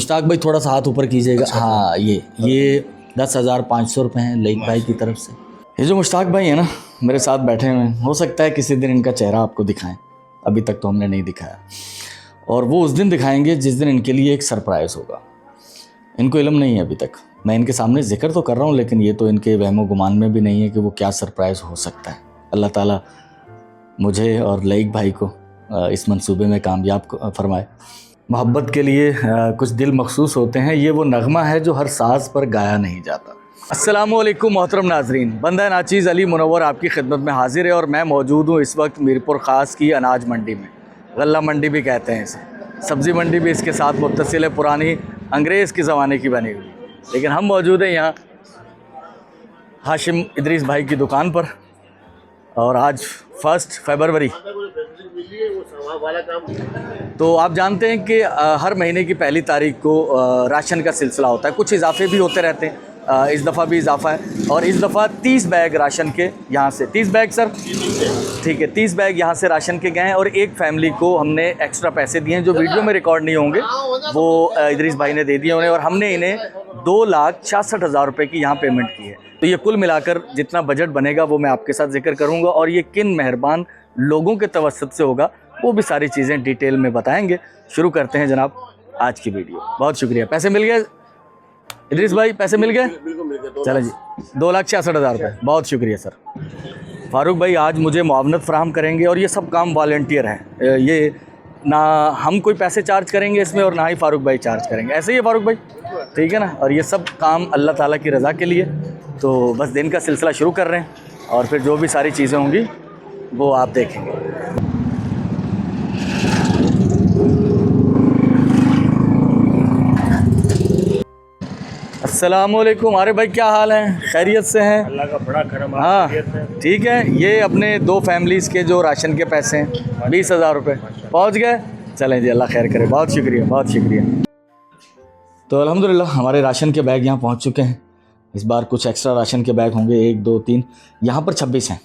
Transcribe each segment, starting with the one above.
मुश्ताक भाई थोड़ा सा हाथ ऊपर कीजिएगा। हाँ, ये 10,500 रुपये हैं लईक भाई की तरफ से। ये जो मुश्ताक भाई है ना मेरे साथ बैठे हुए हैं, हो सकता है किसी दिन इनका चेहरा आपको दिखाएं, अभी तक तो हमने नहीं दिखाया, और वो उस दिन दिखाएंगे जिस दिन इनके लिए एक सरप्राइज़ होगा। इनको इल्म नहीं है अभी तक, मैं इनके सामने जिक्र तो कर रहा हूँ, लेकिन ये तो इनके वहमो गुमान में भी नहीं है कि वो क्या सरप्राइज़ हो सकता है। अल्लाह ताला मुझे और लईक भाई को इस मंसूबे में कामयाब फरमाए। मोहब्बत के लिए कुछ दिल मखसूस होते हैं, ये वो नगमा है जो हर साज पर गाया नहीं जाता। अस्सलामु अलैकुम मोहतरम नाजरीन, बंदा नाचीज़ अली मुनव्वर आपकी खिदमत में हाजिर है और मैं मौजूद हूँ इस वक्त मीरपुर ख़ास की अनाज मंडी में। गल्ला मंडी भी कहते हैं इसे, सब्ज़ी मंडी भी इसके साथ मुत्तसिल है, पुरानी अंग्रेज़ के ज़माने की बनी हुई। लेकिन हम मौजूद हैं यहाँ हाशिम इदरीस भाई की दुकान पर, और आज 1 फरवरी। तो आप जानते हैं कि हर महीने की पहली तारीख को राशन का सिलसिला होता है, कुछ इजाफे भी होते रहते हैं। इस दफ़ा भी इजाफा है, और इस दफ़ा 30 बैग राशन के यहाँ से, 30 बैग सर, ठीक है, 30 बैग यहाँ से राशन के गए हैं, और एक फैमिली को हमने एक्स्ट्रा पैसे दिए हैं जो वीडियो में रिकॉर्ड नहीं होंगे, वो इदरीस भाई ने दे दिए उन्हें, और हमने इन्हें 2,66,000 रुपये की यहाँ पेमेंट की है। तो ये कुल मिलाकर जितना बजट बनेगा वो मैं आपके साथ जिक्र करूँगा, और ये किन मेहरबान लोगों के तवस्सुत से होगा वो भी सारी चीज़ें डिटेल में बताएंगे। शुरू करते हैं जनाब आज की वीडियो। बहुत शुक्रिया। पैसे मिल गए इदरीस भाई, पैसे मिल गए? बिल्कुल मिल गए। चलो जी, 2,66,000 रुपये। बहुत शुक्रिया सर। फारूक भाई आज मुझे मुआवनत फराहम करेंगे, और ये सब काम वॉलंटियर है, ये ना हम कोई पैसे चार्ज करेंगे इसमें और ना ही फारूक भाई चार्ज करेंगे, ऐसे ही है फारूक भाई, ठीक है ना। और ये सब काम अल्लाह ताला की रज़ा के लिए। तो बस दिन का सिलसिला शुरू कर रहे हैं, और फिर जो भी सारी चीज़ें होंगी वो आप देखेंगे। अस्सलामुअलैकुम। अरे भाई क्या हाल है, खैरियत से हैं? अल्लाह का बड़ा करम। हाँ ठीक है। ये अपने 2 फैमिलीज़ के जो राशन के पैसे हैं 20,000 रुपये पहुँच गए। चलें जी, अल्लाह खैर करे। बहुत शुक्रिया, बहुत शुक्रिया। तो अल्हम्दुलिल्लाह हमारे राशन के बैग यहाँ पहुँच चुके हैं। इस बार कुछ एक्स्ट्रा राशन के बैग होंगे, 1 2 3, यहाँ पर 26 हैं।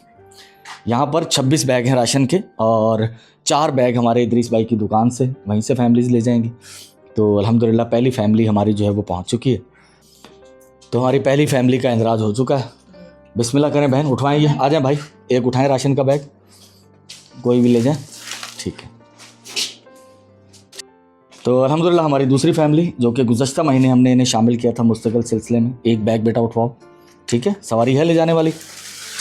यहाँ पर 26 बैग हैं राशन के, और 4 बैग हमारे इदरीस भाई की दुकान से, वहीं से फैमिलीज़ ले जाएंगी। तो अल्हम्दुलिल्लाह पहली फैमिली हमारी जो है वो पहुँच चुकी है। तो हमारी पहली फैमिली का इंदराज हो चुका है। बिस्मिल्लाह करें बहन, उठवाएं, ये आ जाएं भाई, एक उठाएं राशन का बैग, कोई भी ले जाएं, ठीक है। तो अल्हम्दुलिल्लाह हमारी दूसरी फैमिली, जो कि गुज़श्ता महीने हमने इन्हें शामिल किया था मुस्तकिल सिलसिले में, एक बैग बेटा उठवाओ, ठीक है। सवारी है ले जाने वाली?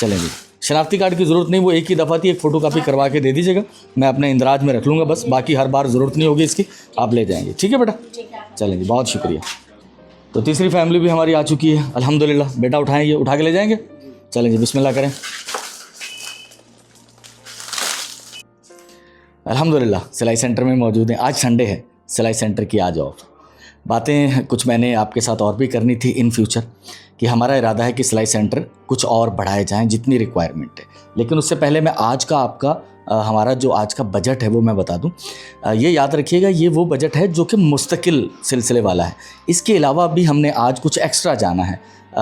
चलें जी। शनाख्ती कार्ड की ज़रूरत नहीं, वो एक ही दफ़ा थी, एक फ़ोटो कापी करवा के दे दीजिएगा, मैं अपने इंदराज में रख लूँगा बस, बाकी हर बार ज़रूरत नहीं होगी इसकी, आप ले जाएंगे, ठीक है बेटा। चलें जी, बहुत शुक्रिया। तो तीसरी फैमिली भी हमारी आ चुकी है अल्हम्दुलिल्लाह। बेटा उठाएं, ये उठा के ले जाएंगे। चलें जी, बिस्मिल्लाह करें। अल्हम्दुलिल्लाह सिलाई सेंटर में मौजूद हैं। आज संडे है, सिलाई सेंटर की आज ऑफ। बातें कुछ मैंने आपके साथ और भी करनी थी इन फ्यूचर, कि हमारा इरादा है कि सिलाई सेंटर कुछ और बढ़ाए जाएं जितनी रिक्वायरमेंट है। लेकिन उससे पहले मैं आज का आपका हमारा जो आज का बजट है वो मैं बता दूं। ये याद रखिएगा, ये वो बजट है जो कि मुस्तकिल सिलसिले वाला है। इसके अलावा भी हमने आज कुछ एक्स्ट्रा जाना है।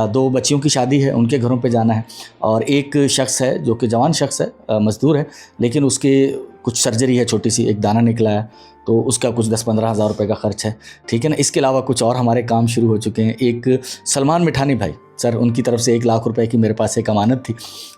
2 बच्चियों की शादी है, उनके घरों पे जाना है, और एक शख्स है जो कि जवान शख्स है, मज़दूर है, लेकिन उसके कुछ सर्जरी है, छोटी सी एक दाना निकला है, तो उसका कुछ 10-15 हज़ार रुपये का ख़र्च है, ठीक है ना। इसके अलावा कुछ और हमारे काम शुरू हो चुके हैं। एक सलमान मिठानी भाई सर, उनकी तरफ से 1 लाख रुपए की मेरे पास एक अमानत थी,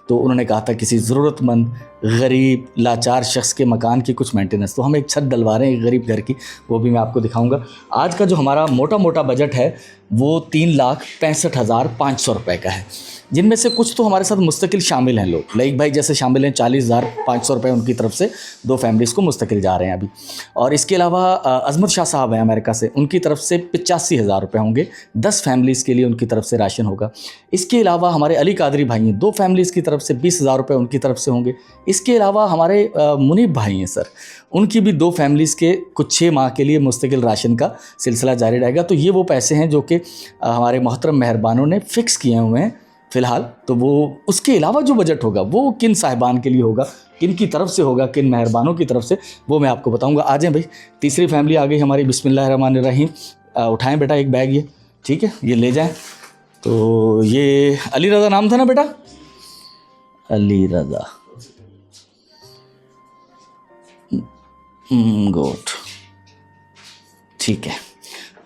तो उन्होंने कहा था किसी ज़रूरतमंद गरीब लाचार शख्स के मकान की कुछ मेंटेनेंस, तो हम एक छत डलवा रहे हैं एक गरीब घर की, वो भी मैं आपको दिखाऊंगा। आज का जो हमारा मोटा बजट है वो 3,65,500 रुपये का है, जिनमें से कुछ तो हमारे साथ मुस्तकिल शामिल हैं लोग। लईक भाई जैसे शामिल हैं, 40,500 रुपये उनकी तरफ से 2 फैमिलीज़ को मुस्तकिल जा रहे हैं अभी। और इसके अलावा अज़मत शाह साहब हैं अमेरिका से, उनकी तरफ से 85,000 रुपये होंगे, 10 फैमिलीज़ के लिए उनकी तरफ से राशन होगा। इसके अलावा हमारे अली कादरी भाई हैं, 2 फैमिलीज़ की तरफ से 20,000 रुपये उनकी तरफ से होंगे। इसके अलावा हमारे मुनीब भाई हैं सर, उनकी भी 2 फैमिलीज़ के कुछ 6 माह के लिए मुस्तकिल राशन का सिलसिला जारी रहेगा। तो ये वो पैसे हैं जो कि हमारे मोहतरम मेहरबानों ने फ़िक्स किए हुए हैं फ़िलहाल। तो वो उसके अलावा जो बजट होगा वो किन साहिबान के लिए होगा, किन की तरफ से होगा, किन मेहरबानों की तरफ से, वो मैं आपको बताऊंगा। आ जाएं भाई, तीसरी फैमिली आ गई हमारी। बिस्मिल्लाहिर्रहमानिर्रहीम। उठाएं बेटा एक बैग, ये ठीक है, ये ले जाएं। तो ये अली रज़ा नाम था ना बेटा, अली रज़ा गुड, ठीक है।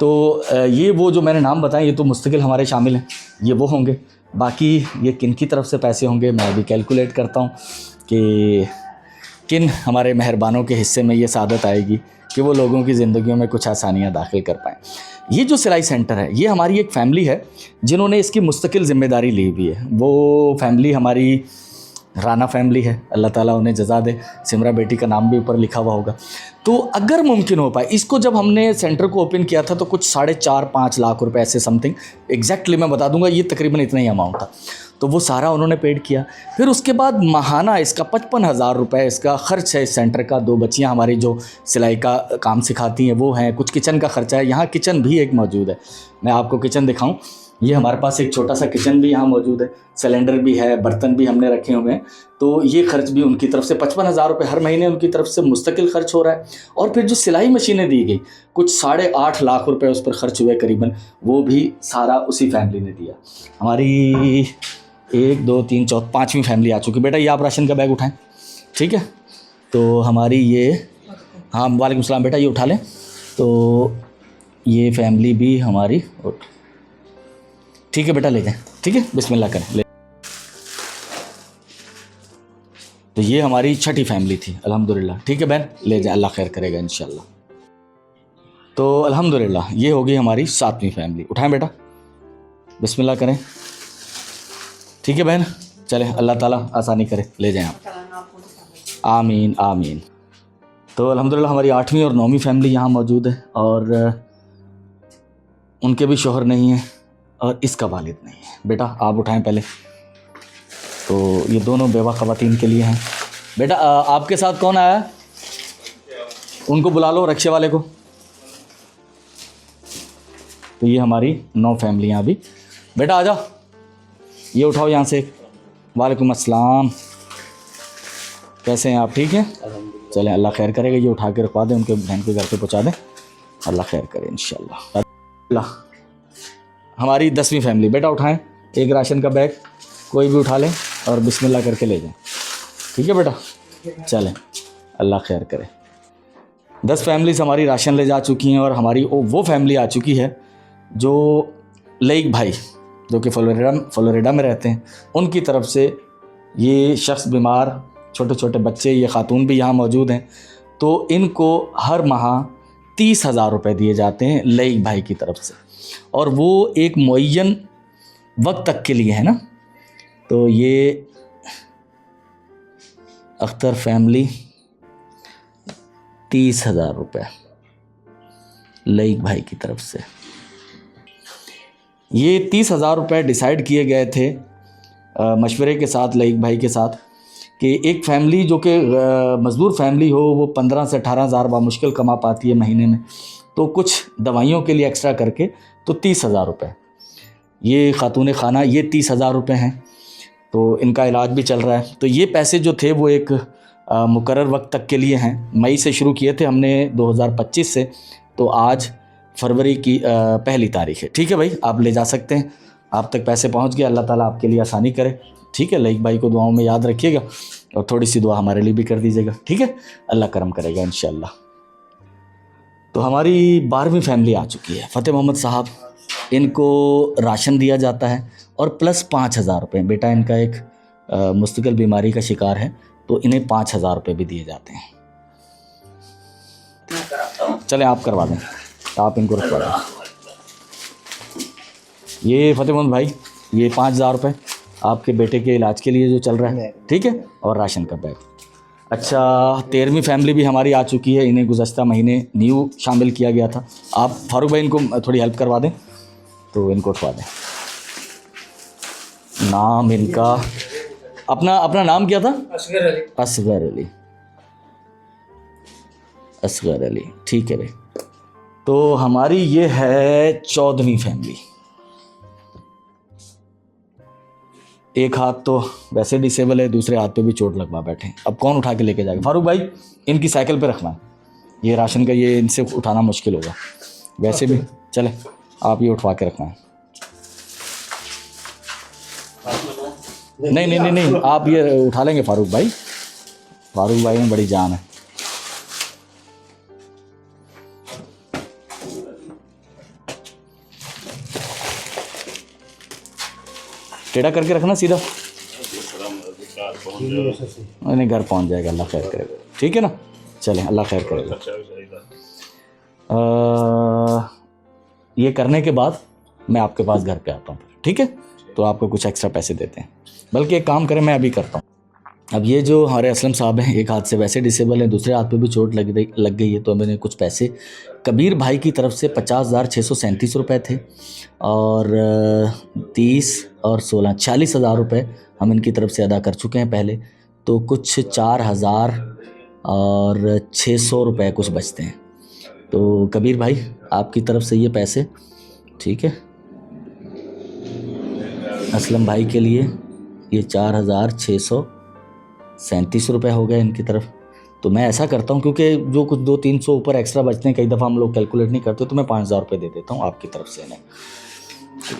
तो ये वो जो मैंने नाम बताए ये तो मुस्तकिल हमारे शामिल हैं, ये वो होंगे। बाकी ये किन की तरफ से पैसे होंगे मैं भी कैलकुलेट करता हूँ कि किन हमारे मेहरबानों के हिस्से में ये सादत आएगी कि वो लोगों की ज़िंदगियों में कुछ आसानियाँ दाखिल कर पाएँ। ये जो सिलाई सेंटर है ये हमारी एक फ़ैमिली है जिन्होंने इसकी मुस्तकिल ज़िम्मेदारी ली हुई है। वो फैमिली हमारी राना फैमिली है, अल्लाह ताला उन्हें जज़ा दे। सिमरा बेटी का नाम भी ऊपर लिखा हुआ होगा। तो अगर मुमकिन हो पाए, इसको जब हमने सेंटर को ओपन किया था तो कुछ 4.5-5 लाख रुपए ऐसे समथिंग, एग्जैक्टली मैं बता दूंगा, ये तकरीबन इतना ही अमाउंट था। तो वो सारा उन्होंने पेड किया। फिर उसके बाद माहाना इसका 55,000 रुपये इसका ख़र्च है इस सेंटर का। 2 बच्चियाँ हमारी जो सिलाई का काम सिखाती हैं वो हैं, कुछ किचन का ख़र्चा है, यहाँ किचन भी एक मौजूद है। मैं आपको किचन दिखाऊं, ये हमारे पास एक छोटा सा किचन भी यहाँ मौजूद है, सिलेंडर भी है, बर्तन भी हमने रखे हुए हैं। तो ये खर्च भी उनकी तरफ से 55,000 रुपये हर महीने उनकी तरफ से मुस्तकिल खर्च हो रहा है। और फिर जो सिलाई मशीनें दी गई, कुछ 8.5 लाख रुपए उस पर खर्च हुए करीबन, वो भी सारा उसी फैमिली ने दिया। हमारी 1 2 3 4 5वीं फैमिली आ चुकी। बेटा ये आप राशन का बैग उठाएं, ठीक है। तो हमारी ये, हाँ वालेकुम सलाम बेटा, ये उठा लें। तो ये फैमिली भी हमारी, ठीक है बेटा ले जाएं, ठीक है, बिस्मिल्लाह करें ले। तो ये हमारी 6ठी फैमिली थी अल्हम्दुलिल्लाह, ठीक है बहन, ले जाए, अल्लाह खैर करेगा इंशाल्लाह। तो अल्हम्दुलिल्लाह ये होगी हमारी 7वीं फैमिली। उठाएं बेटा, बिस्मिल्लाह करें, ठीक है बहन, चलें, अल्लाह ताला आसानी करे, ले जाएं आप, आमीन आमीन। तो अल्हम्दुलिल्लाह हमारी 8वीं और 9वीं फैमिली यहाँ मौजूद है, और उनके भी शोहर नहीं है और इसका वालिद नहीं है। बेटा आप उठाएं पहले। तो ये दोनों बेवा ख़वातीन के लिए हैं। बेटा आपके साथ कौन आया है? उनको बुला लो, रक्शे वाले को। तो ये हमारी 9 फैमिलियाँ अभी। बेटा आ जाओ, ये उठाओ यहाँ से। वालेकुम अस्सलाम, कैसे हैं आप, ठीक हैं? चलें, अल्लाह खैर करेगा। ये उठा के रखवा दें, उनके बहन के घर पे पहुँचा दें, अल्लाह खैर करे इंशाल्लाह। हमारी 10वीं फैमिली। बेटा उठाएं एक राशन का बैग, कोई भी उठा लें और बिस्मिल्लाह करके ले जाएं, ठीक है बेटा, चलें, अल्लाह खैर करे। 10 फैमिलीज़ हमारी राशन ले जा चुकी हैं, और हमारी वो फैमिली आ चुकी है जो लईक भाई, जो कि फ्लोरिडा में रहते हैं, उनकी तरफ से ये शख्स बीमार, छोटे छोटे बच्चे, ये खातून भी यहाँ मौजूद हैं। तो इनको हर माह 30,000 रुपये दिए जाते हैं लईक भाई की तरफ से, और वो एक मुअय्यन वक्त तक के लिए है ना। तो ये अख्तर फैमिली 30,000 रुपये लईक भाई की तरफ से। ये 30,000 रुपये डिसाइड किए गए थे मशवरे के साथ लईक भाई के साथ, कि एक फ़ैमिली जो कि मज़दूर फैमिली हो, वो 15 से 18,000 बामुश्किल कमा पाती है महीने में, तो कुछ दवाइयों के लिए एक्स्ट्रा करके तो 30,000 रुपये। ये खातून खाना, ये 30,000 रुपये हैं, तो इनका इलाज भी चल रहा है। तो ये पैसे जो थे वो एक मुकर्रर वक्त तक के लिए हैं। मई से शुरू किए थे हमने 2025 से, तो आज फरवरी की 1 तारीख़ है, ठीक है भाई, आप ले जा सकते हैं, आप तक पैसे पहुंच गए। अल्लाह ताला आपके लिए आसानी करे, ठीक है। लईक भाई को दुआओं में याद रखिएगा, और थोड़ी सी दुआ हमारे लिए भी कर दीजिएगा, ठीक है, अल्लाह करम करेगा इंशाअल्लाह। तो हमारी 12वीं फैमिली आ चुकी है, फ़तेह मोहम्मद साहब, इनको राशन दिया जाता है और प्लस 5,000 रुपये। बेटा इनका एक मुस्तकिल बीमारी का शिकार है, तो इन्हें 5,000 रुपये भी दिए जाते हैं। चलें आप करवा दें, आप इनको रखवा दें। ये फ़तेह मोहम्मद भाई, ये 5,000 रुपये आपके बेटे के इलाज के लिए जो चल रहा है, ठीक है, और राशन का बैग। अच्छा, 13वीं फैमिली भी हमारी आ चुकी है, इन्हें गुज़श्ता महीने न्यू शामिल किया गया था। आप फारूक भाई इनको थोड़ी हेल्प करवा दें, तो इनको उठवा दें। नाम इनका, अपना नाम क्या था? असगर अली। असगर अली, ठीक है भाई। तो हमारी ये है 14वीं फैमिली। एक हाथ तो वैसे डिसेबल है, दूसरे हाथ पे भी चोट लगवा बैठे हैं। अब कौन उठा के लेके जाएगा? फारूक भाई इनकी साइकिल पे रखना है, ये राशन का, ये इनसे उठाना मुश्किल होगा वैसे भी। चले आप ये उठवा के रखना है। नहीं, आप ये उठा लेंगे फारूक भाई, फारूक भाई में बड़ी जान है। टेढ़ा करके रखना सीधा, नहीं घर पहुंच जाएगा, अल्लाह खैर करेगा, ठीक है ना। चलें, अल्लाह खैर करेगा। ये करने के बाद मैं आपके पास घर पे आता हूँ, ठीक है। तो आपको कुछ एक्स्ट्रा पैसे देते हैं, बल्कि एक काम करें, मैं अभी करता हूँ। अब ये जो हमारे असलम साहब हैं, एक हाथ से वैसे डिसेबल हैं, दूसरे हाथ पे भी चोट लग गई है। तो मैंने कुछ पैसे कबीर भाई की तरफ से 50,637 रुपये थे, और 30 और 16 40,000 रुपये हम इनकी तरफ से अदा कर चुके हैं पहले। तो कुछ 4,600 रुपये कुछ बचते हैं। तो कबीर भाई आपकी तरफ से ये पैसे, ठीक है, असलम भाई के लिए ये 4,637 रुपये हो गए इनकी तरफ। तो मैं ऐसा करता हूँ, क्योंकि जो कुछ 200-300 ऊपर एक्स्ट्रा बचते हैं, कई दफ़ा हम लोग कैलकुलेट नहीं करते, तो मैं 5,000 रुपये दे देता हूँ आपकी तरफ से इन्हें।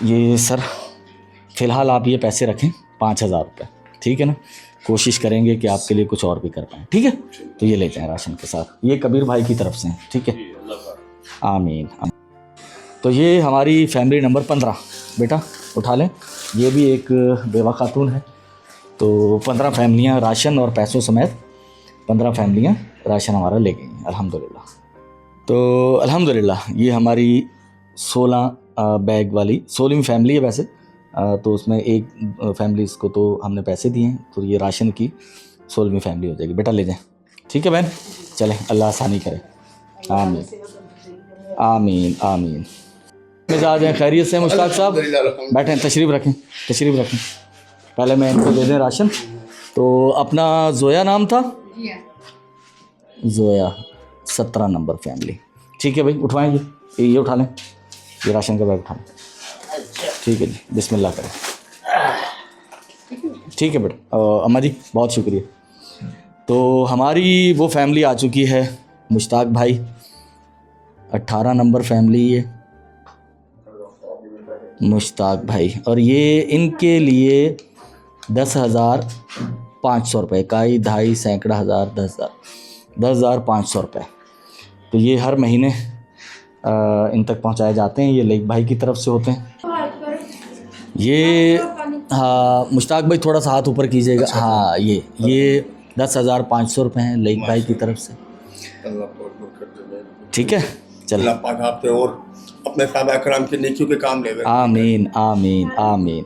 ये सर फ़िलहाल आप ये पैसे रखें, 5,000 रुपये, ठीक है ना। कोशिश करेंगे कि आपके लिए कुछ और भी कर पाएँ, ठीक है। तो ये ले जाएँ राशन के साथ, ये कबीर भाई की तरफ से हैं, ठीक है। आमीन। तो ये हमारी फैमिली नंबर 15, बेटा उठा लें। ये भी एक बेवा खातून है। तो 15 फैमिलियाँ राशन और पैसों समेत 15 फैमिलियाँ राशन हमारा ले गई हैं, अल्हम्दुलिल्लाह। तो अल्हम्दुलिल्लाह ये हमारी 16 बैग वाली 16वीं फैमिली है वैसे। तो उसमें एक फैमिलीज़ को तो हमने पैसे दिए हैं, तो ये राशन की 16वीं फैमिली हो जाएगी। बेटा ले जाएं, ठीक है बहन। चलें, अल्लाह आसानी करे। आमीन आमीन आमीन। मिजाज हैं, खैरियत से मुश्ताक साहब? बैठें, तशरीफ़ रखें, तशरीफ़ रखें। पहले मैं इनको दे दें राशन। तो अपना जोया नाम था, जोया 17 नंबर फैमिली, ठीक है भाई। उठवाएं ये उठा लें, ये राशन का बैग उठा लें, ठीक है जी। बिस्मिल्लाह करें, ठीक है बेटा। अम्मा जी बहुत शुक्रिया। तो हमारी वो फैमिली आ चुकी है, मुश्ताक भाई 18 नंबर फैमिली, ये मुश्ताक भाई, और ये इनके लिए 10,500 रुपये, इकाई ढाई सैकड़ा हज़ार 10,500 रुपये। तो ये हर महीने इन तक पहुंचाए जाते हैं। ये लेक भाई की तरफ से होते हैं ये। हाँ मुश्ताक भाई थोड़ा सा हाथ ऊपर कीजिएगा। हाँ ये 10,500 रुपये हैं लेक भाई की तरफ से, ठीक है। चलिए, और अपने साहब अकराम की नेकियों के काम ले। आमीन आमीन आमीन।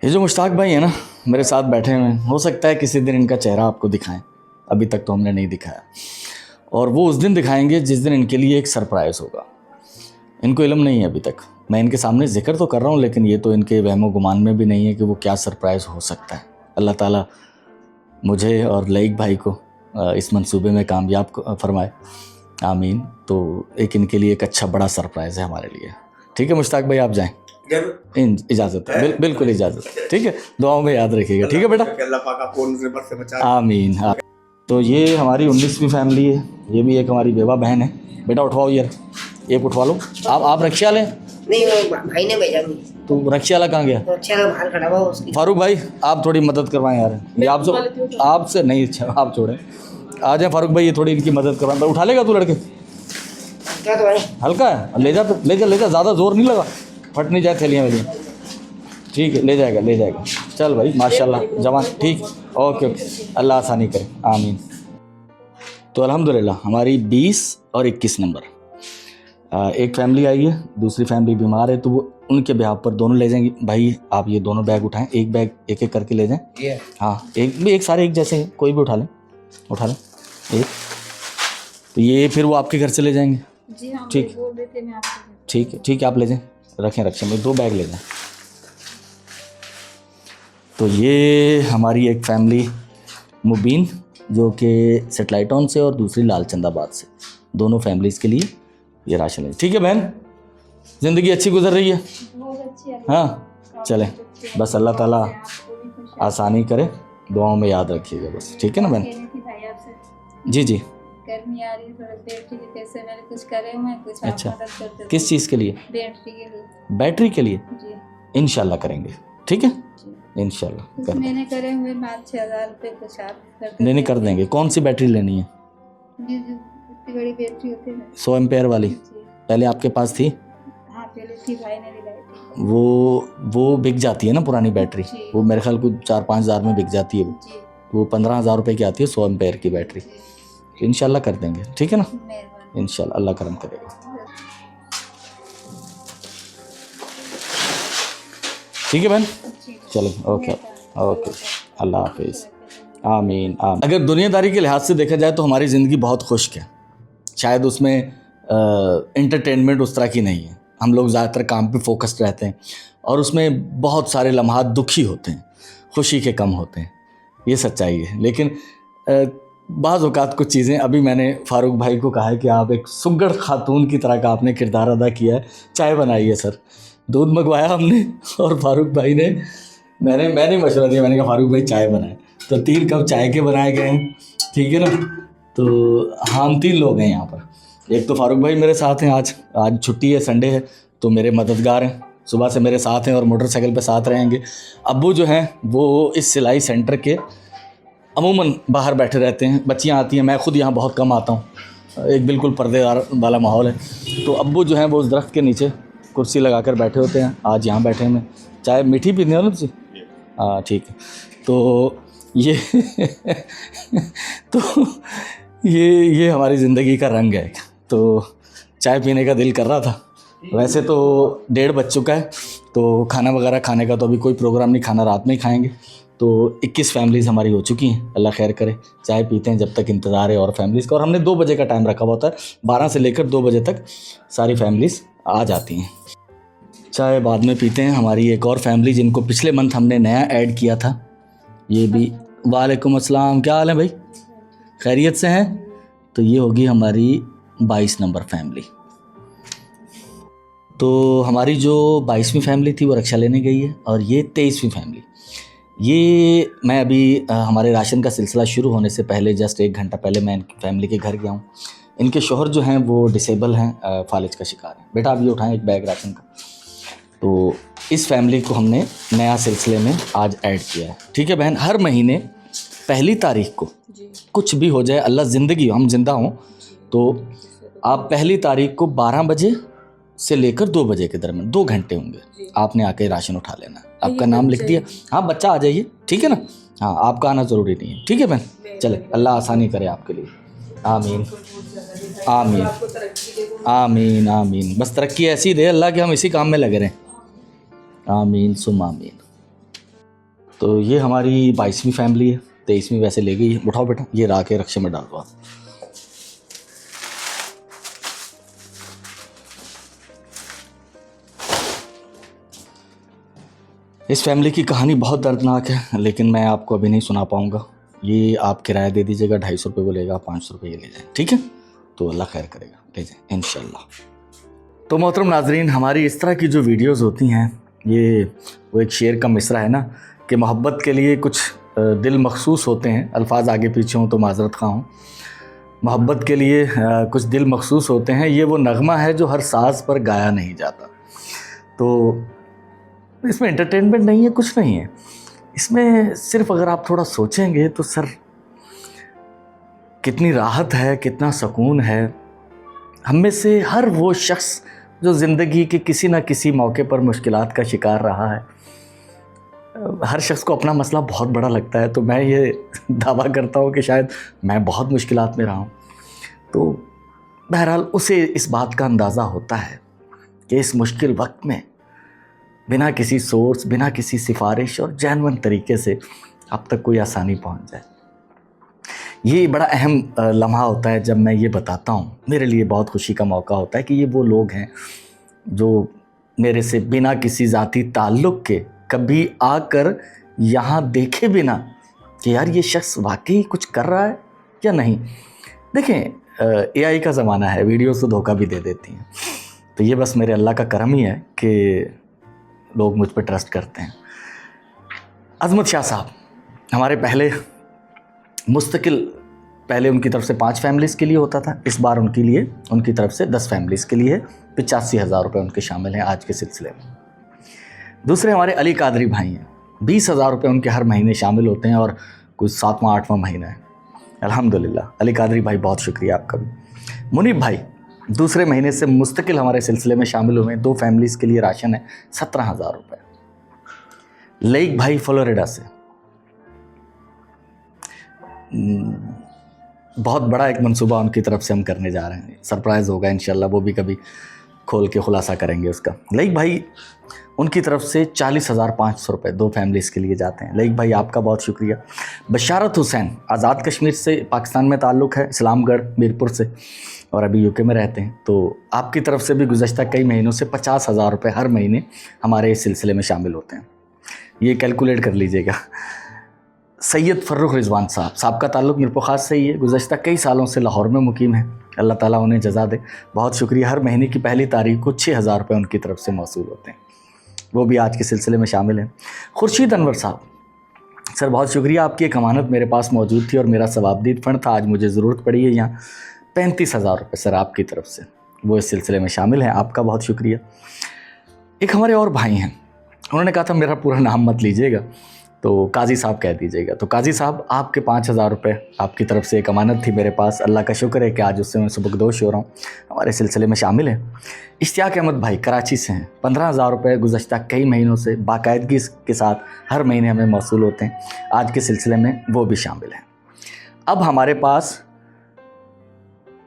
ये जो मुश्ताक भाई है ना, मेरे साथ बैठे हुए हैं, हो सकता है किसी दिन इनका चेहरा आपको दिखाएं, अभी तक तो हमने नहीं दिखाया। और वो उस दिन दिखाएंगे जिस दिन इनके लिए एक सरप्राइज़ होगा। इनको इल्म नहीं है अभी तक, मैं इनके सामने जिक्र तो कर रहा हूँ, लेकिन ये तो इनके वहमो गुमान में भी नहीं है कि वो क्या सरप्राइज़ हो सकता है। अल्लाह ताला मुझे और लईक भाई को इस मंसूबे में कामयाब फरमाए, आमीन। तो एक इनके लिए एक अच्छा बड़ा सरप्राइज़ है हमारे लिए, ठीक है। मुश्ताक भाई आप जाएँ, इजाज़त है, बिल्कुल इजाज़त, ठीक है। दुआओं में याद रखिएगा, ठीक है बेटा। आमीन। तो ये हमारी 19वीं फैमिली है, ये भी एक हमारी बेवा बहन है। बेटा उठवाओ यार, एक उठवा लो। आप रक्षा लें। नहीं, वो भाई ने भेजा। तो रक्षा वाला कहाँ गया? रक्षा का बाहर खड़ा हुआ उसकी। फारूक भाई आप थोड़ी मदद करवाएं यार, ये आपसे नहीं, अच्छा आप छोड़ें, आ जाए फारूक भाई, ये थोड़ी इनकी मदद करवाएं। उठा लेगा तू लड़के? क्या तो भाई हल्का है, ले जा, ज़्यादा जोर नहीं लगा, फट नहीं जाए थैलियाँ मेरी, ठीक है। ले जाएगा। चल भाई माशाल्लाह जवान, ठीक, ओके, अल्लाह आसानी करे, आमीन। तो अल्हम्दुलिल्लाह हमारी 20 और 21 नंबर एक फैमिली आई है, दूसरी फैमिली बीमार है, तो वो उनके बिहाफ पर दोनों ले जाएंगे। भाई आप ये दोनों बैग उठाएं, एक बैग एक करके ले जाएं। हाँ एक सारे एक जैसे हैं, कोई भी उठा लें एक। तो ये फिर वो आपके घर से ले जाएंगे, ठीक, ठीक है, आप ले जाएं, रखें में 2 बैग ले जाएं। तो ये हमारी एक फैमिली मुबीन जो कि सेटेलाइट टाउन से और दूसरी लालचंदाबाद से, दोनों फैमिलीज़ के लिए ये राशन है, ठीक है बहन। ज़िंदगी अच्छी गुजर रही है? हाँ चलें, बस अल्लाह ताला आसानी करे, दुआओं में याद रखिएगा बस, ठीक है ना बहन। जी गर्मी आ रही है, थोड़ा बैटरी के पैसे मैंने कुछ करे हुए हैं, कुछ अच्छा, आप मदद कर देते। किस चीज़ के लिए? बैटरी के लिए जी, इंशाल्लाह करेंगे, ठीक है, इंशाल्लाह कर मैंने करे हुए 5-6 हज़ार रुपये, कुछ आप नहीं कर देंगे। कौन सी बैटरी लेनी है? इतनी बड़ी बैटरी होती है 100 एम्पेयर वाली, पहले आपके पास थी? हाँ पहले थी, भाई ने दिलाई थी। वो बिक जाती है ना पुरानी बैटरी, जी। वो मेरे ख्याल को 4-5 हज़ार में बिक जाती है जी वो 15,000 रुपये की आती है 100 एम्पेयर की बैटरी। इंशाल्लाह कर देंगे, ठीक है ना, मेहरबानी। इंशाल्लाह अल्लाह करम करेगा। ठीक है बहन, चलो ओके ओके, अल्लाह हाफिज़, आमीन आमीन। अगर दुनियादारी के लिहाज से देखा जाए तो हमारी ज़िंदगी बहुत खुश्क है, शायद उसमें एंटरटेनमेंट उस तरह की नहीं है। हम लोग ज़्यादातर काम पे फोकस्ड रहते हैं और उसमें बहुत सारे लम्हात दुखी होते हैं, खुशी के कम होते हैं, ये सच्चाई है। लेकिन बाज़ औक़ात कुछ चीज़ें, अभी मैंने फ़ारूक भाई को कहा है कि आप एक सुघड़ खातून की तरह का आपने किरदार अदा किया है, चाय बनाई है सर, दूध मंगवाया हमने और फ़ारूक भाई ने मैंने मशवरा दिया, मैंने कहा फ़ारूक भाई चाय बनाए, तो 3 कप चाय के बनाए गए हैं, ठीक है ना। तो हम 3 लोग हैं यहाँ पर, एक तो फ़ारूक भाई मेरे साथ हैं, आज छुट्टी है, संडे है, तो मेरे मददगार हैं, सुबह से मेरे साथ हैं और मोटरसाइकिल पे साथ रहेंगे। अब्बू जो हैं वो इस सिलाई सेंटर के अमूमन बाहर बैठे रहते हैं, बच्चियाँ आती हैं, मैं ख़ुद यहाँ बहुत कम आता हूँ, एक बिल्कुल पर्देदार वाला माहौल है। तो अब्बू जो हैं वो उस दरख्त के नीचे कुर्सी लगा कर बैठे होते हैं, आज यहाँ बैठे हैं। मैं चाय मीठी पीनी हो ना तुझे? हाँ ठीक है। तो ये तो ये हमारी ज़िंदगी का रंग है। तो चाय पीने का दिल कर रहा था, वैसे तो 1:30 बज चुका है, तो खाना वगैरह खाने का तो अभी कोई प्रोग्राम नहीं, खाना रात में ही खाएंगे। तो 21 फैमिलीज़ हमारी हो चुकी हैं, अल्लाह खैर करे। चाय पीते हैं जब तक इंतज़ार है और फैमिलीज़ का, और हमने 2 बजे का टाइम रखा हुआ होता है, 12 से लेकर 2 बजे तक सारी फैमिलीज़ आ जाती हैं। चाय बाद में पीते हैं। हमारी एक और फैमिली जिनको पिछले मंथ हमने नया ऐड किया था, ये भी, वालेकुम अस्सलाम, क्या हाल है भाई, खैरियत से हैं? तो ये होगी हमारी 22 नंबर फैमिली। तो हमारी जो 22वीं फैमिली थी वो रक्षा लेने गई है, और ये 23वीं फैमिली। ये मैं अभी हमारे राशन का सिलसिला शुरू होने से पहले जस्ट 1 घंटा पहले मैं इनकी फैमिली के घर गया हूँ। इनके शोहर जो हैं वो डिसेबल हैं, फालिज का शिकार है। बेटा आप ये उठाएं एक बैग राशन का। तो इस फैमिली को हमने नया सिलसिले में आज ऐड किया है, ठीक है बहन। हर महीने 1 तारीख को, कुछ भी हो जाए, अल्लाह ज़िंदगी हम जिंदा हों, तो आप 1 तारीख को 12 बजे से लेकर 2 बजे के दरमियान 2 घंटे होंगे, आपने आके राशन उठा लेना। आपका नाम लिख दिया, हाँ बच्चा आ जाइए, ठीक है ना, हाँ आपका आना ज़रूरी नहीं है, ठीक है बहन। चले, अल्लाह आसानी करे आपके लिए, आमीन आमीन आमीन आमीन। बस तरक्की ऐसी दे अल्लाह कि हम इसी काम में लगे रहें, आमीन सुम आमीन। तो ये हमारी 22वीं फैमिली है, 23वीं वैसे ले गई है। उठाओ बेटा, ये रा के रक्षे में डाल दो आप। इस फैमिली की कहानी बहुत दर्दनाक है, लेकिन मैं आपको अभी नहीं सुना पाऊँगा। ये आप किराया दे दीजिएगा, 250 रुपये वो लेगा, 500 रुपये ये ले जाए, ठीक है। तो अल्लाह खैर करेगा, ले जाए इंशाल्लाह। तो मोहतरम नाजरीन, हमारी इस तरह की जो वीडियोज़ होती हैं, ये वो एक शेर का मिसरा है ना कि मोहब्बत के लिए कुछ दिल मखसूस होते हैं, अल्फाज आगे पीछे हों तो माजरत खा हूँ। मोहब्बत के लिए कुछ दिल मखसूस होते हैं, ये वो नगमा है जो हर साज़ पर गाया नहीं जाता। तो इसमें एंटरटेनमेंट नहीं है, कुछ नहीं है इसमें, सिर्फ अगर आप थोड़ा सोचेंगे तो सर कितनी राहत है, कितना सुकून है। हम में से हर वो शख्स जो ज़िंदगी के किसी न किसी मौके पर मुश्किलात का शिकार रहा है, हर शख्स को अपना मसला बहुत बड़ा लगता है। तो मैं ये दावा करता हूँ कि शायद मैं बहुत मुश्किलात में रहा हूँ। तो बहरहाल उसे इस बात का अंदाज़ा होता है कि इस मुश्किल वक्त में बिना किसी सोर्स, बिना किसी सिफारिश और जेन्युइन तरीके से अब तक कोई आसानी पहुँच जाए। ये बड़ा अहम लम्हा होता है जब मैं ये बताता हूँ। मेरे लिए बहुत खुशी का मौका होता है कि ये वो लोग हैं जो मेरे से बिना किसी ज़ाती ताल्लुक़ के कभी आकर यहाँ देखे बिना कि यार ये शख्स वाकई कुछ कर रहा है या नहीं। देखें AI का ज़माना है, वीडियो से धोखा भी दे देती हैं। तो ये बस मेरे अल्लाह का करम ही है कि लोग मुझ पर ट्रस्ट करते हैं। अज़मत शाह साहब हमारे पहले मुस्तकिल, पहले उनकी तरफ से 5 फैमिलीज़ के लिए होता था, इस बार उनकी तरफ से 10 फैमिलीज़ के लिए 85,000 रुपये उनके शामिल हैं आज के सिलसिले में। दूसरे हमारे अली कादरी भाई हैं, 20,000 रुपये उनके हर महीने शामिल होते हैं और कुछ 7वां 8वां महीना है। अल्हम्दुलिल्लाह अली कादरी भाई, बहुत शुक्रिया आपका भी। मुनीब भाई दूसरे महीने से मुस्तकिल हमारे सिलसिले में शामिल हुए। 2 फैमिलीज़ के लिए राशन है 17,000 रुपये। लेक भाई फ्लोरिडा से बहुत बड़ा एक मंसूबा उनकी तरफ से हम करने जा रहे हैं, सरप्राइज़ होगा इंशाल्लाह, वो भी कभी खोल के खुलासा करेंगे उसका। लेक भाई उनकी तरफ से 40,500 रुपये 2 फैमिलीज़ के लिए जाते हैं। लेक भाई आपका बहुत शुक्रिया। बशारत हुसैन आज़ाद कश्मीर से, पाकिस्तान में ताल्लुक़ है, इस्लामगढ़ मीरपुर से, और अभी यूके में रहते हैं। तो आपकी तरफ से भी गुज़श्ता कई महीनों से 50,000 रुपये हर महीने हमारे इस सिलसिले में शामिल होते हैं। ये कैलकुलेट कर लीजिएगा। सैयद फ़र्रुख रिजवान साहब का ताल्लुक़ मीरपुर ख़ास से ही है, गुज़श्ता कई सालों से लाहौर में मुकीम है, अल्लाह ताला उन्हें जज़ा दे, बहुत शुक्रिया। हर महीने की पहली तारीख को 6,000 रुपये उनकी तरफ से मौसूल होते हैं, वो भी आज के सिलसिले में शामिल हैं। खुर्शीद अनवर साहब, सर बहुत शुक्रिया, आपकी एक अमानत मेरे पास मौजूद थी और मेरा सवाबदीद फ़ंड था, आज मुझे ज़रूरत पड़ी है यहाँ 35,000 रुपये सर आपकी तरफ से, वो इस सिलसिले में शामिल हैं, आपका बहुत शुक्रिया। एक हमारे और भाई हैं, उन्होंने कहा था मेरा पूरा नाम मत लीजिएगा, तो काजी साहब कह दीजिएगा। तो काजी साहब आपके 5,000 रुपये आपकी तरफ से एक अमानत थी मेरे पास, अल्लाह का शुक्र है कि आज उससे मैं सबकदोश हो रहा हूँ, हमारे सिलसिले में शामिल है। इश्तियाक अहमद भाई कराची से हैं, 15,000 रुपये गुज़श्ता कई महीनों से बाकायदगी के साथ हर महीने हमें मौसूल होते हैं, आज के सिलसिले में वो भी शामिल हैं। अब हमारे पास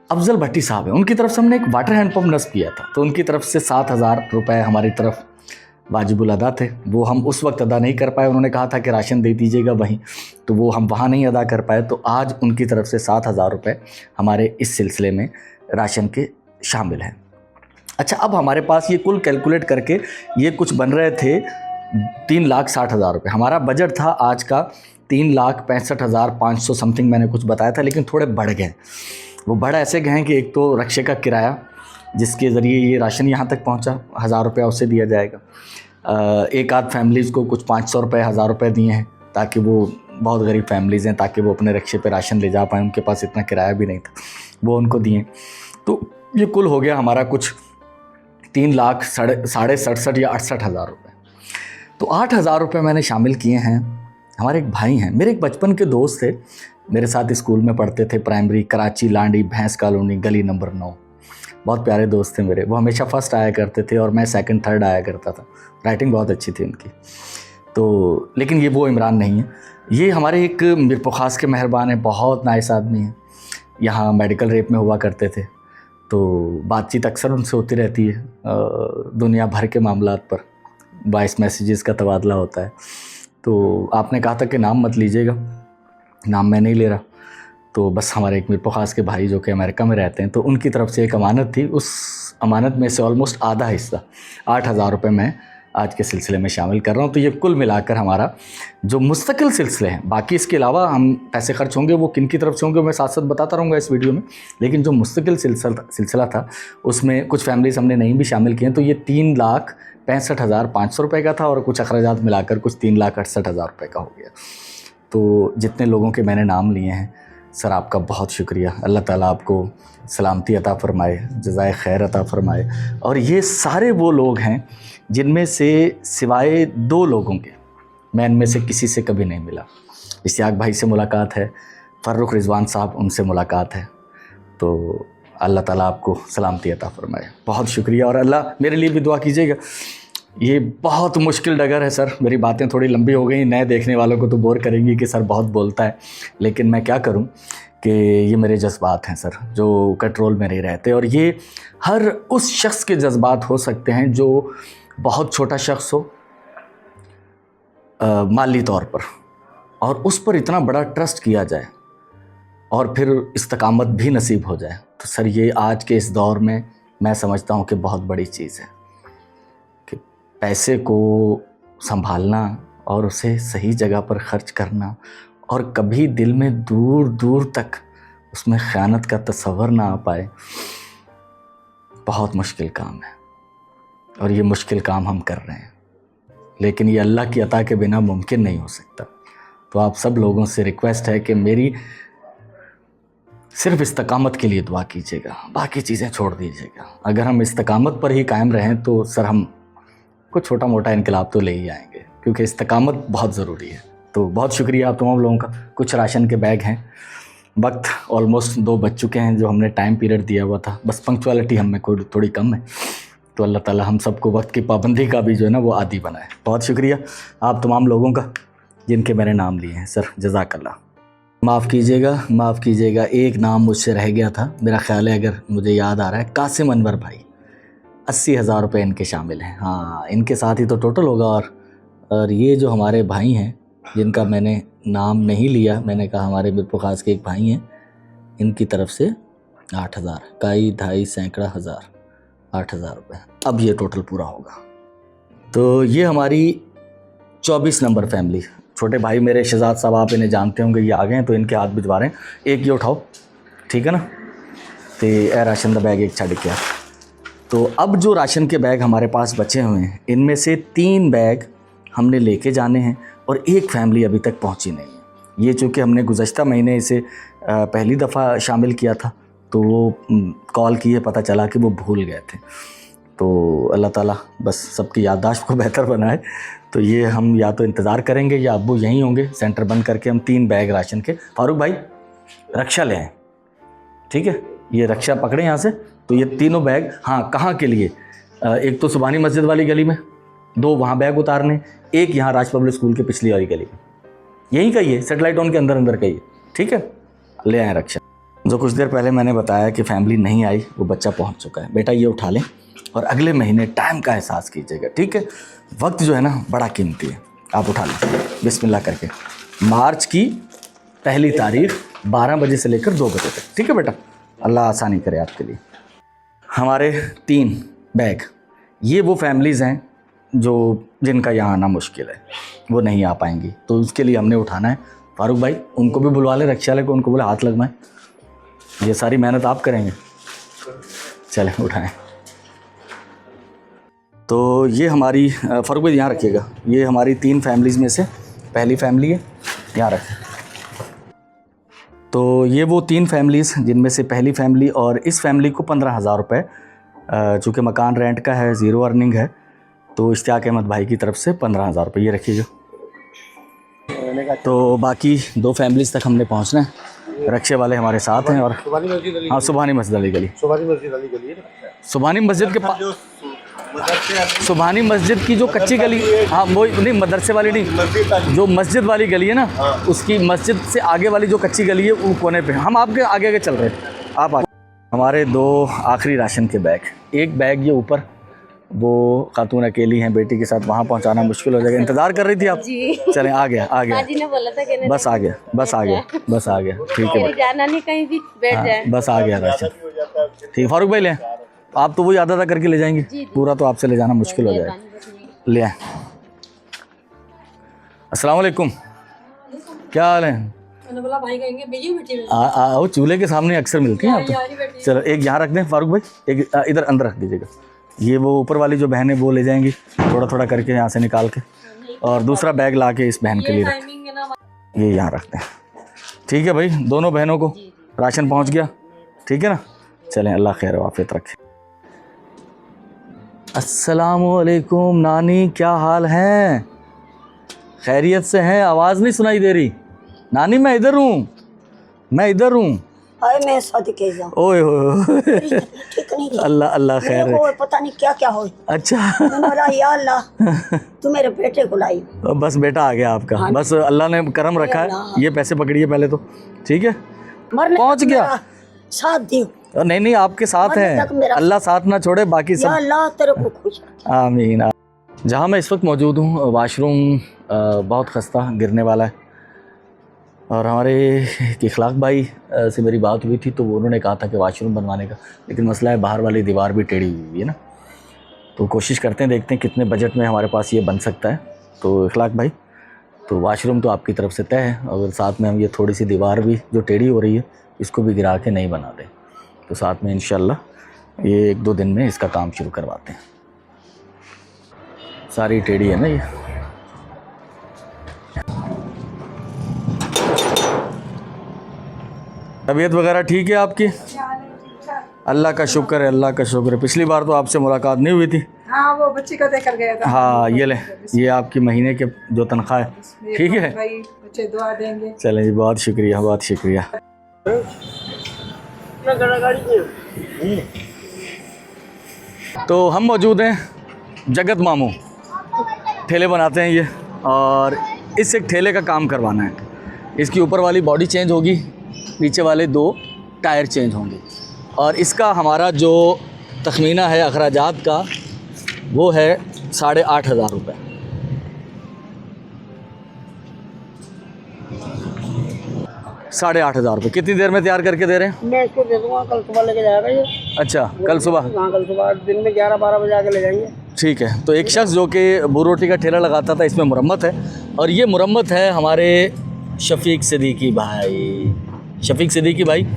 अफजल भट्टी साहब हैं, उनकी तरफ से हमने एक वाटर हैंड पंप नस्ब किया था, तो उनकी तरफ से 7,000 रुपये हमारी तरफ वाजिबुल अदा थे, वो हम उस वक्त अदा नहीं कर पाए, उन्होंने कहा था कि राशन दे दीजिएगा वहीं, तो वो हम वहाँ नहीं अदा कर पाए, तो आज उनकी तरफ से 7,000 रुपये हमारे इस सिलसिले में राशन के शामिल हैं। अच्छा, अब हमारे पास ये कुल कैलकुलेट करके ये कुछ बन रहे थे 3,60,000 रुपये, हमारा बजट था आज का 3,65,500 समथिंग मैंने कुछ बताया था, लेकिन थोड़े बढ़ गए। वो बढ़ ऐसे गए हैं कि एक तो रक्शे का किराया जिसके ज़रिए ये राशन यहाँ तक पहुँचा, 1,000 रुपया उससे दिया जाएगा। एक आध फैमिलीज़ को कुछ 500 रुपये 1,000 रुपये दिए हैं, ताकि वो बहुत गरीब फैमिलीज़ हैं, ताकि वो अपने रक्शे पे राशन ले जा पाएँ, उनके पास इतना किराया भी नहीं था, वो उनको दिए। तो ये कुल हो गया हमारा कुछ 3,67,500 या 68,000 रुपये। तो 8,000 रुपये मैंने शामिल किए हैं। हमारे एक भाई हैं, मेरे एक बचपन के दोस्त थे, मेरे साथ स्कूल में पढ़ते थे, प्राइमरी, कराची लांडी भैंस कॉलोनी गली नंबर 9, बहुत प्यारे दोस्त थे मेरे, वो हमेशा फर्स्ट आया करते थे और मैं सेकंड थर्ड आया करता था, राइटिंग बहुत अच्छी थी उनकी। तो लेकिन ये वो इमरान नहीं है, ये हमारे एक मीरपुर ख़ास के मेहरबान हैं, बहुत नाइस आदमी हैं, यहाँ मेडिकल रेप में हुआ करते थे, तो बातचीत अक्सर उनसे होती रहती है, दुनिया भर के मामलात पर वॉइस मैसेजेस का तबादला होता है। तो आपने कहा था कि नाम मत लीजिएगा, नाम मैं नहीं ले रहा, तो बस हमारे एक मीरपुर ख़ास के भाई जो कि अमेरिका में रहते हैं, तो उनकी तरफ से एक अमानत थी, उस अमानत में से ऑलमोस्ट आधा हिस्सा 8,000 रुपये मैं आज के सिलसिले में शामिल कर रहा हूँ। तो ये कुल मिलाकर हमारा जो मुस्तकिल सिलसिले हैं, बाकी इसके अलावा हम पैसे खर्च होंगे वो किन की तरफ से होंगे मैं साथ साथ बताता रहूँगा इस वीडियो में, लेकिन जो मुस्तकिल सिलसिला था उसमें कुछ फैमिलीज़ हमने नहीं भी शामिल किए हैं। तो ये 3,65,500 रुपये का था और कुछ अखराजात मिलाकर कुछ 3,68,000 रुपये का हो गया। तो जितने लोगों के मैंने नाम लिए हैं सर, आपका बहुत शुक्रिया, अल्लाह ताला आपको सलामती अता फ़रमाए, जज़ाए खैर अता फ़रमाए। और ये सारे वो लोग हैं जिनमें से सिवाय 2 लोगों के मैं इनमें से किसी से कभी नहीं मिला। इश्तियाक भाई से मुलाकात है, फ़र्रुख रिजवान साहब उनसे मुलाकात है, तो अल्लाह ताला आपको सलामती अता फ़रमाए, बहुत शुक्रिया। और अल्लाह मेरे लिए भी दुआ कीजिएगा, ये बहुत मुश्किल डगर है सर, मेरी बातें थोड़ी लंबी हो गई, नए देखने वालों को तो बोर करेंगी कि सर बहुत बोलता है, लेकिन मैं क्या करूं कि ये मेरे जज्बात हैं सर, जो कंट्रोल में नहीं रहते। और ये हर उस शख्स के जज्बात हो सकते हैं जो बहुत छोटा शख्स हो माली तौर पर, और उस पर इतना बड़ा ट्रस्ट किया जाए और फिर इस्तकामत भी नसीब हो जाए, तो सर ये आज के इस दौर में मैं समझता हूँ कि बहुत बड़ी चीज़ है कि पैसे को संभालना और उसे सही जगह पर खर्च करना और कभी दिल में दूर दूर तक उसमें ख़यानत का तस्वर ना आ पाए, बहुत मुश्किल काम है। और ये मुश्किल काम हम कर रहे हैं, लेकिन ये अल्लाह की अता के बिना मुमकिन नहीं हो सकता। तो आप सब लोगों से रिक्वेस्ट है कि मेरी सिर्फ इस्तकामत के लिए दुआ कीजिएगा, बाकी चीज़ें छोड़ दीजिएगा। अगर हम इस्तकामत पर ही कायम रहें तो सर हम कुछ छोटा मोटा इनकलाब तो ले ही आएंगे, क्योंकि इस्तकामत बहुत ज़रूरी है। तो बहुत शुक्रिया आप तमाम लोगों का। कुछ राशन के बैग हैं वक्त ऑलमोस्ट 2 बज चुके हैं जो हमने टाइम पीरियड दिया हुआ था। बस पंक्चुअलिटी हम में थोड़ी कम है, तो अल्लाह ताला हम सबको वक्त की पाबंदी का भी जो है ना वो आदी बनाए। बहुत शुक्रिया आप तमाम लोगों का जिनके मैंने नाम लिए हैं सर, जज़ाकल्लाह। माफ़ कीजिएगा, एक नाम मुझसे रह गया था, मेरा ख़्याल है अगर मुझे याद आ रहा है, कासिम अनवर भाई, 80,000 रुपये इनके शामिल हैं। हाँ, इनके साथ ही तो टोटल होगा। और ये जो हमारे भाई हैं जिनका मैंने नाम नहीं लिया, मैंने कहा हमारे बिरपुखास के एक भाई हैं, इनकी तरफ से 8,000, काई ढाई सैकड़ा हज़ार, 8,000 रुपये। अब ये टोटल पूरा होगा। तो ये हमारी 24 नंबर फैमिली, छोटे भाई मेरे शहजाद साहब, आप इन्हें जानते होंगे, ये आ गए हैं तो इनके हाथ भिजवा रहे हैं। एक ये उठाओ, ठीक है ना, तो ए राशन का बैग एक छड़ के। तो अब जो राशन के बैग हमारे पास बचे हुए हैं, इनमें से 3 बैग हमने लेके जाने हैं और एक फैमिली अभी तक पहुंची नहीं है। ये चूँकि हमने गुज़श्ता महीने इसे पहली दफ़ा शामिल किया था, तो वो कॉल किए, पता चला कि वो भूल गए थे। तो अल्लाह ताला बस सबकी याददाश्त को बेहतर बनाए। तो ये हम या तो इंतज़ार करेंगे या अब्बू यहीं होंगे, सेंटर बंद करके हम 3 बैग राशन के। फारूक भाई रक्षा ले आए, ठीक है, ये रक्षा पकड़े यहाँ से। तो ये तीनों बैग, हाँ, कहाँ के लिए, एक तो सुबहानी मस्जिद वाली गली में, 2 वहाँ बैग उतारने, एक यहाँ राज पब्लिक स्कूल के पिछली वाली गली में, यहीं का ही है, सेटेलाइट टाउन के अंदर का ही है, ठीक है। ले आए रक्षा। जो कुछ देर पहले मैंने बताया कि फैमिली नहीं आई, वो बच्चा पहुँच चुका है। बेटा ये उठा लें और अगले महीने टाइम का एहसास कीजिएगा, ठीक है। वक्त जो है ना बड़ा कीमती है, आप उठा लें बिस्मिल्लाह करके। मार्च की पहली तारीख 12 बजे से लेकर 2 बजे तक, ठीक है बेटा, अल्लाह आसानी करे आपके लिए। हमारे 3 बैग, ये वो फैमिलीज़ हैं जो जिनका यहाँ आना मुश्किल है, वो नहीं आ पाएंगी, तो उसके लिए हमने उठाना है। फारूक भाई उनको भी बुलवा लें, रक्षा ले को, उनको बोले हाथ लगवाएं, ये सारी मेहनत आप करेंगे। चलें उठाएं। तो ये हमारी, फारूक भाई यहाँ रखिएगा, ये हमारी 3 फैमिलीज़ में से पहली फैमिली है, यहाँ रखें। तो ये वो 3 फैमिलीज़ जिनमें से पहली फैमिली, और इस फैमिली को 15,000 रुपये, चूँकि मकान रेंट का है, ज़ीरो अर्निंग है, तो इश्तियाक अहमद भाई की तरफ से 15,000 रुपये ये रखिएगा। तो बाकी 2 फैमिलीज़ तक हमने पहुँचना है, रक्षे वाले हमारे साथ हैं। और हाँ, सुबहानी मस्जिद अली गली, सुबहानी मस्जिद के पास, सुबहानी मस्जिद की जो कच्ची गली, हाँ वो नहीं, मदरसे वाली नहीं, जो मस्जिद वाली गली है ना, उसकी मस्जिद से आगे वाली जो कच्ची गली है वो कोने पे। हम आपके आगे आगे चल रहे हैं, आप आगे। हमारे 2 आखिरी राशन के बैग, एक बैग ये ऊपर, वो खातून अकेली हैं बेटी के साथ, वहाँ पहुँचाना मुश्किल हो जाएगा। इंतज़ार कर रही थी आप? चलें, आ गया जी ने बोला था कि बस आ गया, ठीक है, जाना नहीं कहीं भी, बैठ जाए, बस आ गया राशन, ठीक। फारूक भाई लें, आप तो वही आधा आधा करके ले जाएंगे, पूरा तो आपसे ले जाना मुश्किल हो जाएगा। ले आए। अस्सलाम वालेकुम, क्या हाल है? मैंने बोला भाई कहेंगे बिजी बैठी आओ, चूल्हे के सामने अक्सर मिलती हैं आप तो। चलो एक यहाँ रख दें फारूक भाई, एक इधर अंदर रख दीजिएगा। ये वो ऊपर वाली जो बहन है वो ले जाएंगी थोड़ा थोड़ा करके यहाँ से निकाल के, और दूसरा बैग ला के इस बहन के लिए रख, ये यहाँ रखते हैं, ठीक है भाई। दोनों बहनों को राशन पहुँच गया, ठीक है ना। चलें, अल्लाह खैर वाफियत रखे। अस्सलामुअलैकुम नानी, क्या हाल है? खैरियत से हैं? आवाज़ नहीं सुनाई दे रही नानी। मैं इधर हूँ, हाय मैं सदके जाऊं। ओए हो ठीक नहीं है। अल्लाह अल्लाह खैर मेरे को पता नहीं क्या क्या हो। अच्छा मैंने बोला या अल्लाह तू मेरे बेटे को लाई। बस बेटा आ गया आपका, हाँ। बस अल्लाह ने करम रखा है। ये पैसे पकड़िए पहले तो, ठीक है। मरने पहुंच गया, साथ दियो। नहीं नहीं आपके साथ है, अल्लाह साथ ना छोड़े, बाकी सब अल्लाह तेरे को खुश रखे। आमीन। जहाँ मैं इस वक्त मौजूद हूँ, वाशरूम बहुत खस्ता, गिरने वाला है। और हमारे इखलाक भाई से मेरी बात हुई थी, तो वो उन्होंने कहा था कि वाशरूम बनवाने का, लेकिन मसला है बाहर वाली दीवार भी टेढ़ी हुई है ना, तो कोशिश करते हैं, देखते हैं कितने बजट में हमारे पास ये बन सकता है। तो इखलाक भाई, तो वाशरूम तो आपकी तरफ से तय है, और साथ में हम ये थोड़ी सी दीवार भी जो टेढ़ी हो रही है इसको भी गिरा के नहीं बना दें, तो साथ में इंशाल्लाह ये 1-2 दिन में इसका काम शुरू करवाते हैं। सारी टेढ़ी है ना ये। तबीयत वगैरह ठीक है आपकी? अल्लाह का शुक्र है, अल्लाह का शुक्र है। पिछली बार तो आपसे मुलाकात नहीं हुई थी। हाँ वो बच्ची को देकर गया था। हाँ ये ले, ये आपकी महीने के जो तनख्वाह है, ठीक है। भाई बच्चे दुआ देंगे। चलें जी, बहुत शुक्रिया, बहुत शुक्रिया। तो हम मौजूद हैं जगत मामू, ठेले बनाते हैं ये, और इस एक ठेले का काम करवाना है। इसकी ऊपर वाली बॉडी चेंज होगी, नीचे वाले 2 टायर चेंज होंगे, और इसका हमारा जो तखमीना है अखराजात का वो है 8,500 रुपये। 8,500 रुपये कितनी देर में तैयार करके दे रहे हैं? मैं इसको दे दूंगा, कल सुबह लेके जाएगा ये। अच्छा, कल सुबह? हाँ, कल सुबह दिन में 11-12 बजे आके ले जाएंगे। ठीक है। तो एक शख्स जो कि बू रोटी का ठेला लगाता था, इसमें मुरम्मत है, और ये मुरम्मत है हमारे शफीक सिद्दीकी भाई। शफीक सिद्दीकी भाई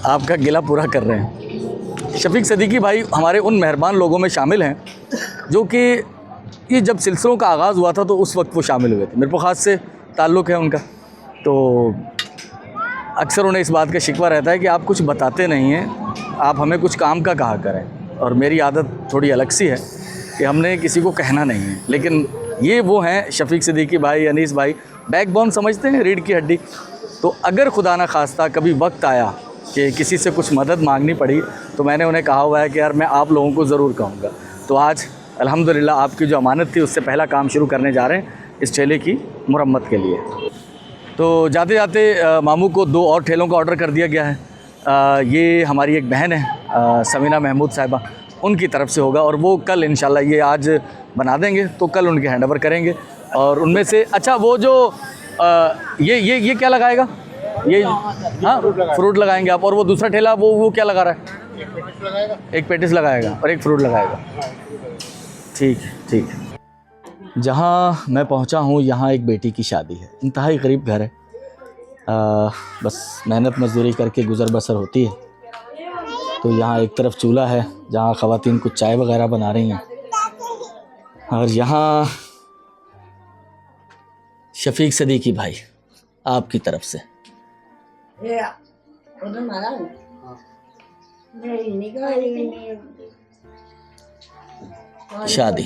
आपका गिला पूरा कर रहे हैं। शफीक सिद्दीकी भाई हमारे उन मेहरबान लोगों में शामिल हैं जो कि ये जब सिलसिलों का आगाज़ हुआ था तो उस वक्त वो शामिल हुए थे। मेरे को ख़ास से ताल्लुक़ है उनका, तो अक्सर उन्हें इस बात का शिकवा रहता है कि आप कुछ बताते नहीं हैं, आप हमें कुछ काम का कहा करें। और मेरी आदत थोड़ी अलग सी है कि हमने किसी को कहना नहीं है, लेकिन ये वो हैं शफीक सिद्दीकी भाई, अनीस भाई, बैकबोन समझते हैं, रीढ़ की हड्डी। तो अगर खुदा ना खास्ता कभी वक्त आया कि किसी से कुछ मदद मांगनी पड़ी तो मैंने उन्हें कहा हुआ है कि यार मैं आप लोगों को ज़रूर कहूँगा। तो आज अल्हम्दुलिल्लाह आपकी जो अमानत थी उससे पहला काम शुरू करने जा रहे हैं इस ठेले की मुरम्मत के लिए। तो जाते जाते मामू को 2 और ठेलों का ऑर्डर कर दिया गया है। ये हमारी एक बहन है समीना महमूद साहिबा, उनकी तरफ से होगा, और वो कल इंशाल्लाह, ये आज बना देंगे तो कल उनके हैंड ओवर करेंगे। और उनमें से अच्छा वो जो ये क्या लगाएगा? ये हाँ, फ्रूट लगाएंगे आप। और वो दूसरा ठेला वो क्या लगा रहा है? एक पेटिस लगाएगा और एक फ्रूट लगाएगा। ठीक है। जहाँ मैं पहुँचा हूँ यहाँ एक बेटी की शादी है, इंतहाई गरीब घर है, बस मेहनत मजदूरी करके गुज़र बसर होती है। तो यहाँ एक तरफ चूल्हा है जहाँ ख़वातीन कुछ चाय वगैरह बना रही हैं, और यहाँ शफीक सिद्दीकी भाई आपकी तरफ से शादी,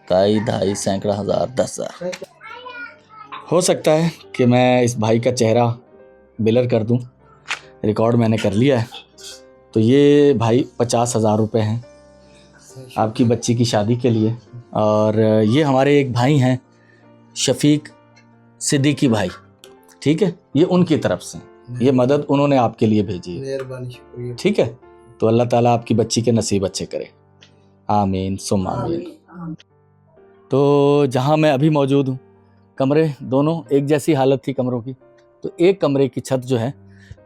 2.5 सैकड़ा हज़ार 10,000। हो सकता है कि मैं इस भाई का चेहरा ब्लर कर दूं, रिकॉर्ड मैंने कर लिया है। तो ये भाई 50,000 रुपये हैं आपकी बच्ची की शादी के लिए। और ये हमारे एक भाई हैं शफीक सिद्दीकी भाई, ठीक है, ये उनकी तरफ से ये मदद उन्होंने आपके लिए भेजी है। मेहरबानी, शुक्रिया। ठीक है, तो अल्लाह ताला आपकी बच्ची के नसीब अच्छे करे, आमीन सुम आमीन। तो जहाँ मैं अभी मौजूद हूँ, कमरे दोनों एक जैसी हालत थी कमरों की, तो एक कमरे की छत जो है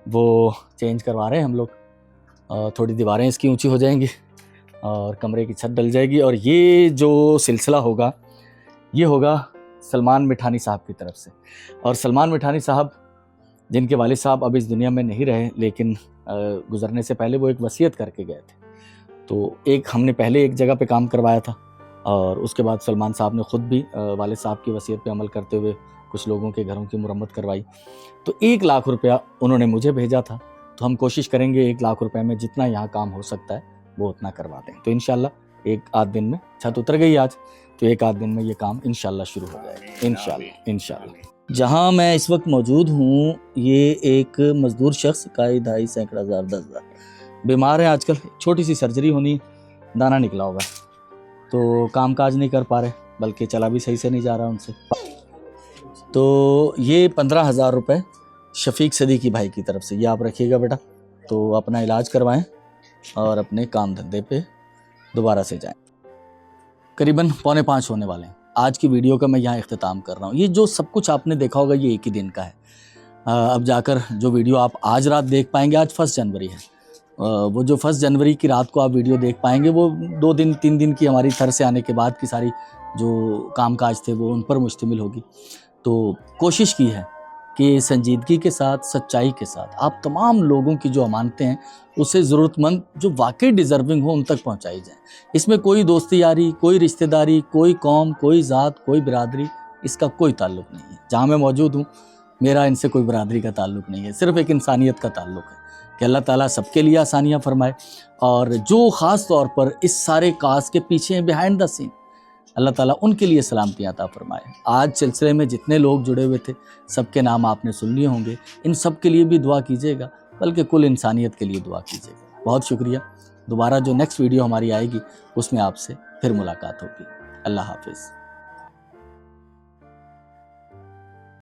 वो चेंज करवा रहे हैं हम लोग, और थोड़ी दीवारें इसकी ऊंची हो जाएंगी और कमरे की छत डल जाएगी। और ये जो सिलसिला होगा ये होगा सलमान मिठानी साहब की तरफ से। और सलमान मिठानी साहब जिनके वालिद साहब अब इस दुनिया में नहीं रहे, लेकिन गुज़रने से पहले वो एक वसीयत करके गए थे। तो एक हमने पहले एक जगह पे काम करवाया था, और उसके बाद सलमान साहब ने ख़ुद भी वालिद साहब की वसीयत पे अमल करते हुए कुछ लोगों के घरों की मुरम्मत करवाई। तो 1 लाख रुपया उन्होंने मुझे भेजा था। तो हम कोशिश करेंगे 1 लाख रुपए में जितना यहाँ काम हो सकता है वो उतना करवा दें। तो इंशाल्लाह 1-8 दिन में, छत उतर गई आज, तो 1-8 दिन में ये काम इंशाल्लाह शुरू हो जाएगा इंशाल्लाह। जहाँ मैं इस वक्त मौजूद हूँ ये एक मज़दूर शख्स का 2.5 सैकड़ा हज़ार 10,000 बीमार है आजकल, छोटी सी सर्जरी होनी, दाना निकला होगा, तो काम काज नहीं कर पा रहे, बल्कि चला भी सही से नहीं जा रहा उनसे। तो ये 15,000 रुपये शफीक सिद्दीकी भाई की तरफ से, ये आप रखिएगा बेटा, तो अपना इलाज करवाएं और अपने काम धंधे पे दोबारा से जाएं। करीबन 4:45 होने वाले हैं। आज की वीडियो का मैं यहाँ इख्तिताम कर रहा हूँ। ये जो सब कुछ आपने देखा होगा ये एक ही दिन का है। अब जाकर जो वीडियो आप आज रात देख पाएंगे, आज 1 जनवरी है, वो जो 1 जनवरी की रात को आप वीडियो देख पाएंगे वो 2 दिन 3 दिन की हमारी थर से आने के बाद की सारी जो कामकाज थे वो उन पर मुश्तमिल होगी। तो कोशिश की है कि संजीदगी के साथ, सच्चाई के साथ आप तमाम लोगों की जो अमानतें हैं उसे ज़रूरतमंद जो वाकई डिज़र्विंग हो उन तक पहुंचाई जाए। इसमें कोई दोस्ती यारी, कोई रिश्तेदारी, कोई कौम, कोई ज़ात, कोई बिरादरी, इसका कोई ताल्लुक़ नहीं है। जहाँ मैं मौजूद हूँ मेरा इनसे कोई बिरादरी का ताल्लुक़ नहीं है, सिर्फ़ एक इंसानियत का ताल्लुक़ है कि अल्लाह ताला सबके लिए आसानियाँ फरमाए। और जो ख़ास तौर पर इस सारे काज के पीछे बिहाइंड द सीन अल्लाह ताला उनके लिए सलामती अता फरमाए। आज सिलसिले में जितने लोग जुड़े हुए थे सबके नाम आपने सुन लिए होंगे, इन सब के लिए भी दुआ कीजिएगा, बल्कि कुल इंसानियत के लिए दुआ कीजिएगा। बहुत शुक्रिया। दोबारा जो नेक्स्ट वीडियो हमारी आएगी उसमें आपसे फिर मुलाकात होगी। अल्लाह हाफिज़।